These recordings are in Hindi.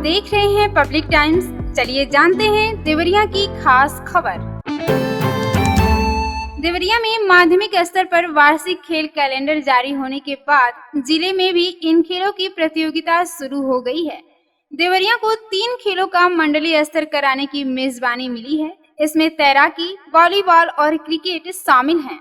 देख रहे हैं पब्लिक टाइम्स। चलिए जानते हैं देवरिया की खास खबर। देवरिया में माध्यमिक स्तर पर वार्षिक खेल कैलेंडर जारी होने के बाद जिले में भी इन खेलों की प्रतियोगिता शुरू हो गई है। देवरिया को 3 खेलों का मंडलीय स्तर कराने की मेजबानी मिली है। इसमें तैराकी, वॉलीबॉल और क्रिकेट शामिल हैं,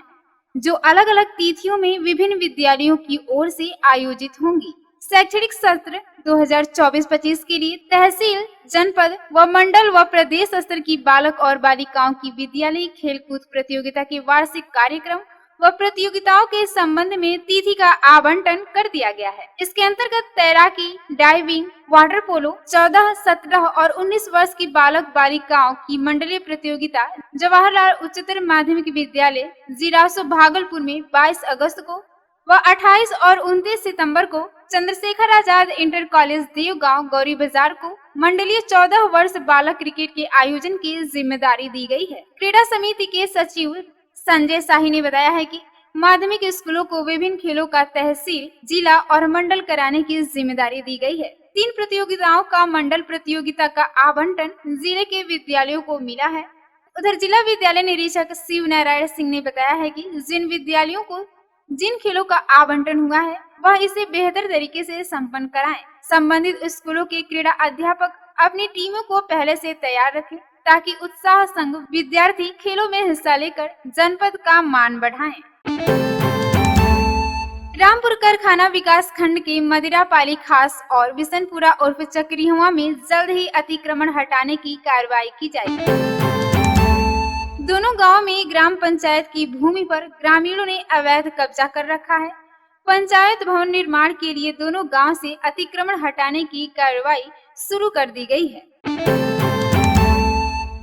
जो अलग अलग तिथियों में विभिन्न विद्यालयों की ओर से आयोजित होंगी। शैक्षणिक सत्र 2024-25 के लिए तहसील, जनपद व मंडल व प्रदेश स्तर की बालक और बालिकाओं की विद्यालयी खेलकूद प्रतियोगिता के वार्षिक कार्यक्रम व प्रतियोगिताओं के संबंध में तिथि का आवंटन कर दिया गया है। इसके अंतर्गत तैराकी, डाइविंग, वाटर पोलो 14, 17 और 19 वर्ष की बालक बालिकाओं की मंडलीय प्रतियोगिता जवाहरलाल उच्चतर माध्यमिक विद्यालय जिरासो भागलपुर में 22 अगस्त को व 28 और 29 सितंबर को चंद्रशेखर आजाद इंटर कॉलेज देवगांव गौरी बाजार को मंडलीय 14 वर्ष बालक क्रिकेट के आयोजन की जिम्मेदारी दी गई है। क्रीड़ा समिति के सचिव संजय शाही ने बताया है कि माध्यमिक स्कूलों को विभिन्न खेलों का तहसील, जिला और मंडल कराने की जिम्मेदारी दी गई है। 3 प्रतियोगिताओं का मंडल प्रतियोगिता का आवंटन जिले के विद्यालयों को मिला है। उधर जिला विद्यालय निरीक्षक शिव नारायण सिंह ने बताया है कि जिन विद्यालयों को जिन खेलों का आवंटन हुआ है वह इसे बेहतर तरीके से संपन्न कराएं। संबंधित स्कूलों के क्रीड़ा अध्यापक अपनी टीमों को पहले से तैयार रखें ताकि उत्साह संग विद्यार्थी खेलों में हिस्सा लेकर जनपद का मान बढ़ाएं। रामपुर कारखाना विकास खंड के मदिरापाली खास और बिशनपुरा उर्फ चक्रियुआ में जल्द ही अतिक्रमण हटाने की कार्रवाई की जाएगी। दोनों गांवों में ग्राम पंचायत की भूमि पर ग्रामीणों ने अवैध कब्जा कर रखा है। पंचायत भवन निर्माण के लिए दोनों गांव से अतिक्रमण हटाने की कार्रवाई शुरू कर दी गई है।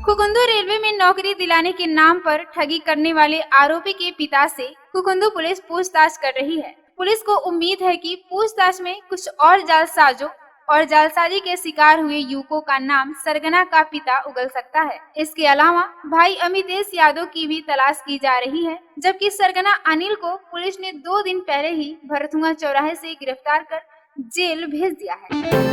कुकुंदू रेलवे में नौकरी दिलाने के नाम पर ठगी करने वाले आरोपी के पिता से कुकुंदू पुलिस पूछताछ कर रही है। पुलिस को उम्मीद है कि पूछताछ में कुछ और जालसाजों और जालसाजी के शिकार हुए युवकों का नाम सरगना का पिता उगल सकता है। इसके अलावा भाई अमितेश यादव की भी तलाश की जा रही है, जबकि सरगना अनिल को पुलिस ने 2 दिन पहले ही भरथुआ चौराहे से गिरफ्तार कर जेल भेज दिया है।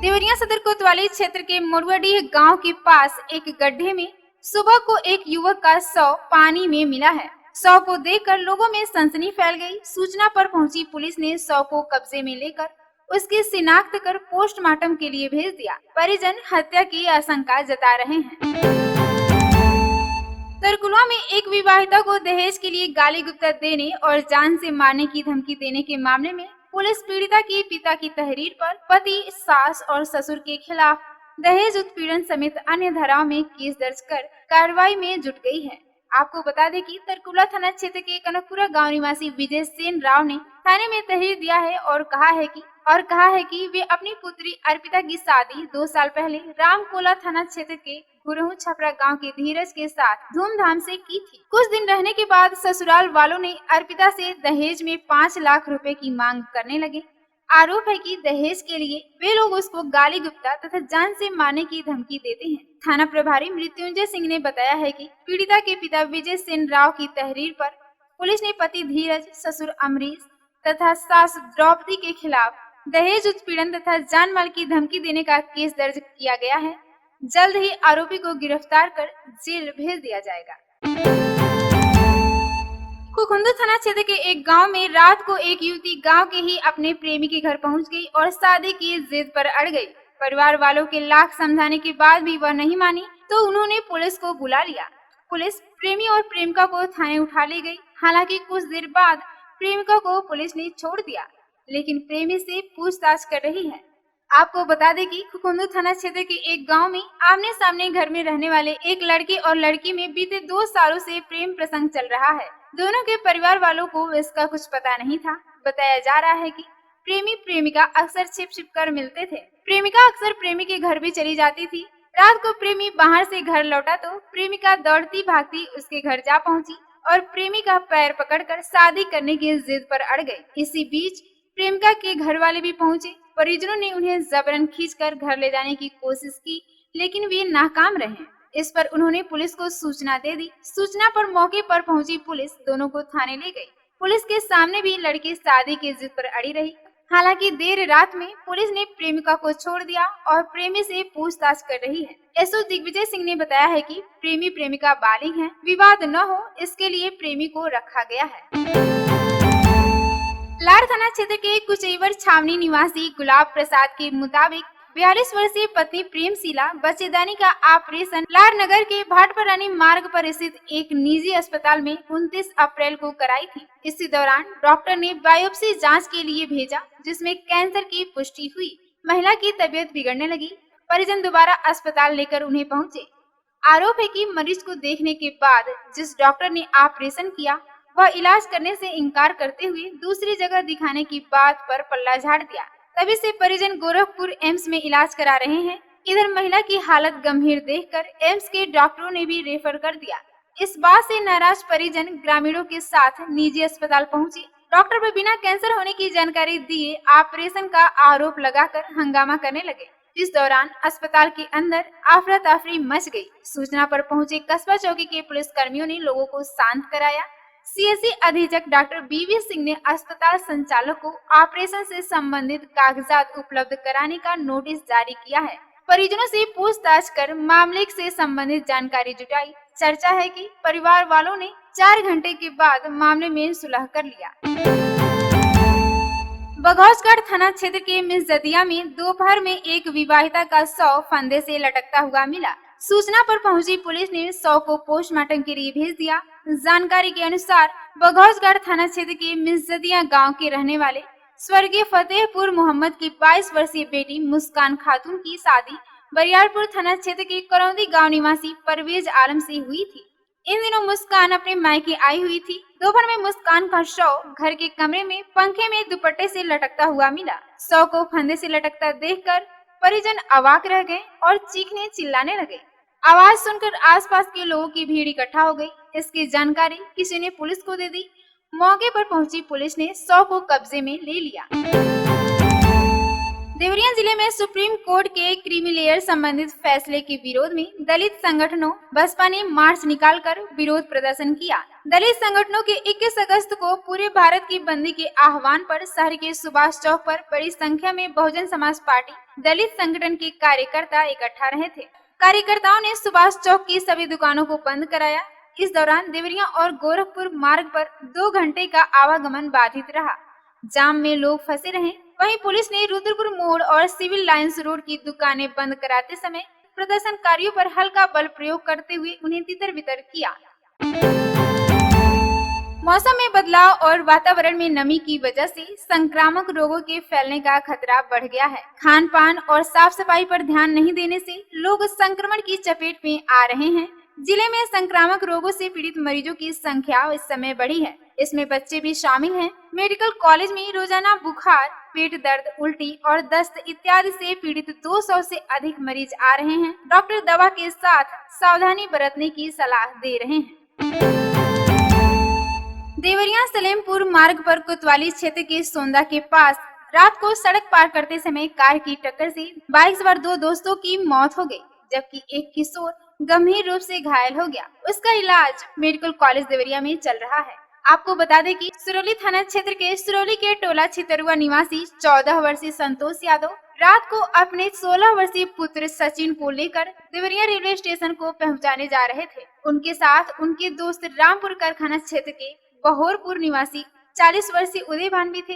देवरिया सदर कोतवाली क्षेत्र के मोरुआडीह गांव के पास एक गड्ढे में सुबह को एक युवक का शव पानी में मिला है। शव को देखकर लोगों में सनसनी फैल गई। सूचना पर पहुंची पुलिस ने शव को कब्जे में लेकर उसकी शिनाख्त कर पोस्टमार्टम के लिए भेज दिया। परिजन हत्या की आशंका जता रहे हैं। तरकुलवा में एक विवाहिता को दहेज के लिए गाली गलौज देने और जान से मारने की धमकी देने के मामले में पुलिस पीड़िता के पिता की तहरीर पर पति, सास और ससुर के खिलाफ दहेज उत्पीड़न समेत अन्य धाराओं में केस दर्ज कर कार्रवाई में जुट गई है। आपको बता दें कि तरकुलवा थाना क्षेत्र के कनकपुरा गांव निवासी विजय सेन राव ने थाने में तहरीर दिया है और कहा है कि वे अपनी पुत्री अर्पिता की शादी 2 साल पहले रामकोला थाना क्षेत्र के गुरहू छपरा गांव के धीरज के साथ धूमधाम से की थी। कुछ दिन रहने के बाद ससुराल वालों ने अर्पिता से दहेज में 5 लाख रुपए की मांग करने लगे। आरोप है कि दहेज के लिए वे लोग उसको गाली गुप्ता तथा जान से मारने की धमकी देते हैं। थाना प्रभारी मृत्युंजय सिंह ने बताया है कि पीड़िता के पिता विजय सेन राव की तहरीर पर पुलिस ने पति धीरज, ससुर अमरीश तथा सास द्रौपदी के खिलाफ दहेज उत्पीड़न तथा जान माल की धमकी देने का केस दर्ज किया गया है। जल्द ही आरोपी को गिरफ्तार कर जेल भेज दिया जाएगा। कुकुंदू थाना क्षेत्र के एक गांव में रात को एक युवती गांव के ही अपने प्रेमी के घर पहुंच गई और शादी की जिद पर अड़ गई। परिवार वालों के लाख समझाने के बाद भी वह नहीं मानी तो उन्होंने पुलिस को बुला लिया। पुलिस प्रेमी और प्रेमिका को थाने उठा ले गई। हालांकि कुछ देर बाद प्रेमिका को पुलिस ने छोड़ दिया, लेकिन प्रेमी से पूछताछ कर रही है। आपको बता दें कि कुकुंदू थाना क्षेत्र के एक गांव में आमने सामने घर में रहने वाले एक लड़के और लड़की में बीते 2 सालों से प्रेम प्रसंग चल रहा है। दोनों के परिवार वालों को इसका कुछ पता नहीं था। बताया जा रहा है कि प्रेमी प्रेमिका अक्सर छिप कर मिलते थे। प्रेमिका अक्सर प्रेमी के घर भी चली जाती थी। रात को प्रेमी बाहर से घर लौटा तो प्रेमिका दौड़ती भागती उसके घर जा पहुंची और प्रेमी का पैर पकड़कर शादी करने की जिद पर अड़ गई। इसी बीच प्रेमिका के घर वाले भी पहुंचे। परिजनों ने उन्हें जबरन खींचकर घर ले जाने की कोशिश की, लेकिन वे नाकाम रहे। इस पर उन्होंने पुलिस को सूचना दे दी। सूचना पर मौके पर पहुंची पुलिस दोनों को थाने ले गई। पुलिस के सामने भी लड़की शादी की जिद पर अड़ी रही। हालांकि देर रात में पुलिस ने प्रेमिका को छोड़ दिया और प्रेमी से पूछताछ कर रही है। एसओ दिग्विजय सिंह ने बताया है कि प्रेमी प्रेमिका बालिग हैं, विवाद न हो इसके लिए प्रेमी को रखा गया है। लार थाना क्षेत्र के कुचैवर छावनी निवासी गुलाब प्रसाद के मुताबिक 42 वर्षीय पत्नी प्रेमशीला बच्चेदानी का ऑपरेशन लार नगर के भाटपरानी मार्ग पर स्थित एक निजी अस्पताल में 29 अप्रैल को कराई थी। इसी दौरान डॉक्टर ने बायोप्सी जांच के लिए भेजा, जिसमें कैंसर की पुष्टि हुई। महिला की तबीयत बिगड़ने लगी। परिजन दोबारा अस्पताल लेकर उन्हें पहुंचे। आरोप है कि मरीज को देखने के बाद जिस डॉक्टर ने ऑपरेशन किया वह इलाज करने से इनकार करते हुए दूसरी जगह दिखाने की बात पर पल्ला झाड़ दिया। तभी से परिजन गोरखपुर एम्स में इलाज करा रहे हैं। इधर महिला की हालत गंभीर देखकर एम्स के डॉक्टरों ने भी रेफर कर दिया। इस बात से नाराज परिजन ग्रामीणों के साथ निजी अस्पताल पहुंचे। डॉक्टर पर बिना कैंसर होने की जानकारी दिए ऑपरेशन का आरोप लगाकर हंगामा करने लगे। इस दौरान अस्पताल के अंदर अफरा तफरी मच गई। सूचना पर पहुंचे कस्बा चौकी के पुलिस कर्मियों ने लोगों को शांत कराया। सीएससी अधीक्षक डॉक्टर बीवी सिंह ने अस्पताल संचालक को ऑपरेशन से संबंधित कागजात उपलब्ध कराने का नोटिस जारी किया है। परिजनों से पूछताछ कर मामले से संबंधित जानकारी जुटाई। चर्चा है कि परिवार वालों ने 4 घंटे के बाद मामले में सुलह कर लिया। बघौसगढ़ थाना क्षेत्र के मिर्जदिया में दोपहर में एक विवाहिता का शव फंदे से लटकता हुआ मिला। सूचना पर पहुंची पुलिस ने शव को पोस्टमार्टम के लिए भेज दिया। जानकारी के अनुसार बघौसगढ़ थाना क्षेत्र के मिर्जदिया गांव के रहने वाले स्वर्गीय फतेहपुर मोहम्मद की 22 वर्षीय बेटी मुस्कान खातून की शादी बरियारपुर थाना क्षेत्र के करौंदी गाँव निवासी परवेज आलम से हुई थी। इन दिनों मुस्कान अपने मायके आई हुई थी। दोपहर में मुस्कान का शव घर के कमरे में पंखे में दुपट्टे से लटकता हुआ मिला। शव को फंदे से लटकता देखकर परिजन अवाक रह गए और चीखने चिल्लाने लगे। आवाज सुनकर आसपास के लोगों की भीड़ इकट्ठा हो गई। इसकी जानकारी किसी ने पुलिस को दे दी। मौके पर पहुंची पुलिस ने शव को कब्जे में ले लिया। देवरिया जिले में सुप्रीम कोर्ट के क्रीमी लेयर संबंधित फैसले के विरोध में दलित संगठनों बसपा ने मार्च निकालकर विरोध प्रदर्शन किया। दलित संगठनों के 21 अगस्त को पूरे भारत की बंदी के आह्वान पर शहर के सुभाष चौक पर बड़ी संख्या में बहुजन समाज पार्टी दलित संगठन के कार्यकर्ता इकट्ठा रहे थे। कार्यकर्ताओं ने सुभाष चौक की सभी दुकानों को बंद कराया। इस दौरान देवरिया और गोरखपुर मार्ग पर 2 घंटे का आवागमन बाधित रहा। जाम में लोग फंसे रहे। वहीं पुलिस ने रुद्रपुर मोड़ और सिविल लाइंस रोड की दुकानें बंद कराते समय प्रदर्शनकारियों पर हल्का बल प्रयोग करते हुए उन्हें तितर बितर किया। मौसम में बदलाव और वातावरण में नमी की वजह से संक्रामक रोगों के फैलने का खतरा बढ़ गया है। खान पान और साफ सफाई पर ध्यान नहीं देने से लोग संक्रमण की चपेट में आ रहे हैं। जिले में संक्रामक रोगों से पीड़ित मरीजों की संख्या इस समय बढ़ी है। इसमें बच्चे भी शामिल हैं। मेडिकल कॉलेज में रोजाना बुखार, पेट दर्द, उल्टी और दस्त इत्यादि से पीड़ित 200 से अधिक मरीज आ रहे हैं। डॉक्टर दवा के साथ सावधानी बरतने की सलाह दे रहे हैं। देवरिया सलेमपुर मार्ग पर कोतवाली क्षेत्र के सोंदा के पास रात को सड़क पार करते समय कार की टक्कर से बाइक सवार 2 दोस्तों की मौत हो गई, जबकि एक किशोर गंभीर रूप से घायल हो गया। उसका इलाज मेडिकल कॉलेज देवरिया में चल रहा है। आपको बता दें कि सुरौली थाना क्षेत्र के सुरौली के टोला छितरुआ निवासी 14 वर्षीय संतोष यादव रात को अपने 16 वर्षीय पुत्र सचिन को लेकर देवरिया रेलवे स्टेशन को पहुंचाने जा रहे थे। उनके साथ उनके दोस्त रामपुर कारखाना क्षेत्र के बहोरपुर निवासी 40 वर्षीय उदय भान भी थे।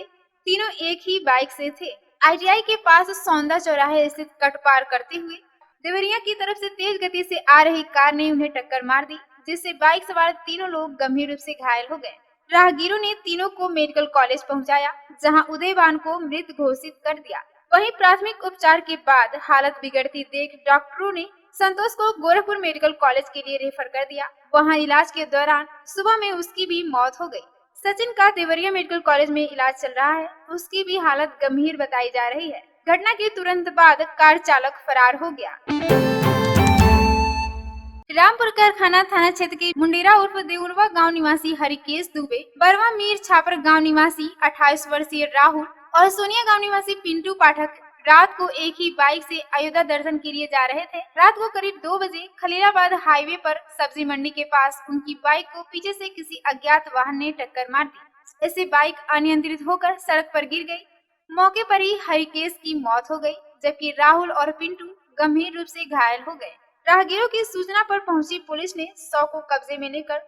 तीनों एक ही बाइक से थे। आईटीआई के पास सौंदा चौराहे स्थित कट पार करते हुए देवरिया की तरफ से तेज गति से आ रही कार ने उन्हें टक्कर मार दी, जिससे बाइक सवार तीनों लोग गंभीर रूप से घायल हो गए। राहगीरों ने तीनों को मेडिकल कॉलेज पहुंचाया, जहां उदय भान को मृत घोषित कर दिया। वहीं प्राथमिक उपचार के बाद हालत बिगड़ती देख डॉक्टरों ने संतोष को गोरखपुर मेडिकल कॉलेज के लिए रेफर कर दिया। वहां इलाज के दौरान सुबह में उसकी भी मौत हो गई। सचिन का देवरिया मेडिकल कॉलेज में इलाज चल रहा है। उसकी भी हालत गंभीर बताई जा रही है। घटना के तुरंत बाद कार चालक फरार हो गया। रामपुर कारखाना थाना क्षेत्र के मुंडेरा उर्फ देउरवा गांव निवासी हरिकेश दुबे, बरवा मीर छापर गांव निवासी 28 वर्षीय राहुल और सोनिया गांव निवासी पिंटू पाठक रात को एक ही बाइक से अयोध्या दर्शन के लिए जा रहे थे। रात को करीब 2 बजे खलीलाबाद हाईवे पर सब्जी मंडी के पास उनकी बाइक को पीछे से किसी अज्ञात वाहन ने टक्कर मार दी। इससे बाइक अनियंत्रित होकर सड़क पर गिर गई। मौके पर ही हरिकेश की मौत हो गई, जबकि राहुल और पिंटू गंभीर रूप से घायल हो गए। राहगीरों की सूचना पर पहुंची पुलिस ने शव को कब्जे में लेकर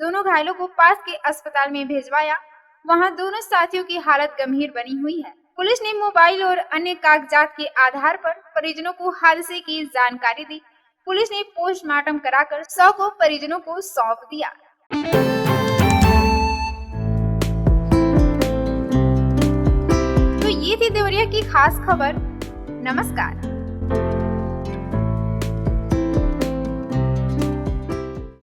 दोनों घायलों को पास के अस्पताल में भिजवाया। वहां दोनों साथियों की हालत गंभीर बनी हुई है। पुलिस ने मोबाइल और अन्य कागजात के आधार पर परिजनों को हादसे की जानकारी दी। पुलिस ने पोस्टमार्टम कराकर शव को परिजनों को सौंप दिया। तो ये थी देवरिया की खास खबर। नमस्कार।